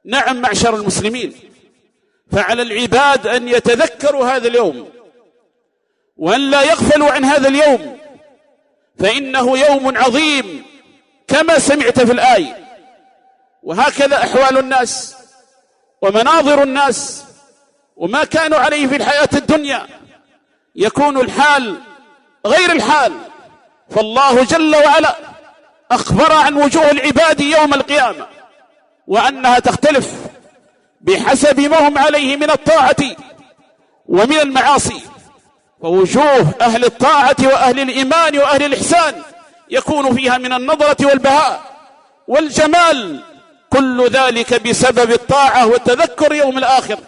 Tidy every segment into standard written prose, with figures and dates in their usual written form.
نعم معشر المسلمين، فعلى العباد أن يتذكروا هذا اليوم وأن لا يغفلوا عن هذا اليوم، فإنه يوم عظيم كما سمعت في الآية. وهكذا أحوال الناس ومناظر الناس وما كانوا عليه في الحياة الدنيا، يكون الحال غير الحال. فالله جل وعلا أخبر عن وجوه العباد يوم القيامة وأنها تختلف بحسب ما هم عليه من الطاعة ومن المعاصي. فوجوه أهل الطاعة وأهل الإيمان وأهل الإحسان يكون فيها من النظرة والبهاء والجمال، كل ذلك بسبب الطاعة والتذكر يوم الآخر،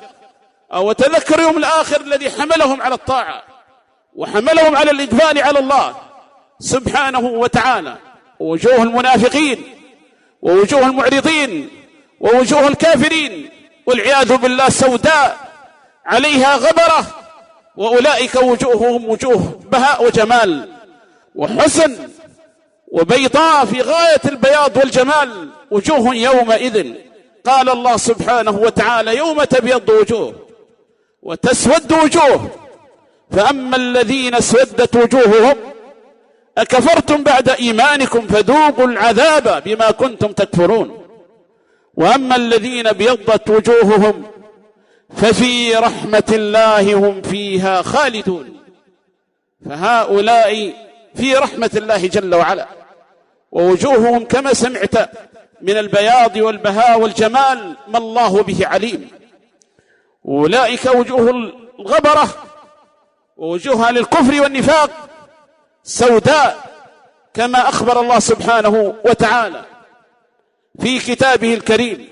أو تذكر يوم الآخر الذي حملهم على الطاعة وحملهم على الإقبال على الله سبحانه وتعالى. ووجوه المنافقين ووجوه المعرضين ووجوه الكافرين والعياذ بالله سوداء عليها غبرة، وأولئك وجوههم وجوه بهاء وجمال وحسن وبيضاء في غاية البياض والجمال، وجوه يومئذ قال الله سبحانه وتعالى يوم تبيض وجوه وتسود وجوه، فأما الذين اسودت وجوههم أكفرتم بعد إيمانكم فذوقوا العذاب بما كنتم تكفرون، وأما الذين ابيضت وجوههم ففي رحمة الله هم فيها خالدون. فهؤلاء في رحمة الله جل وعلا، ووجوههم كما سمعت من البياض والبهاء والجمال ما الله به عليم. أولئك وجوه الغبرة ووجوهها للكفر والنفاق سوداء، كما أخبر الله سبحانه وتعالى في كتابه الكريم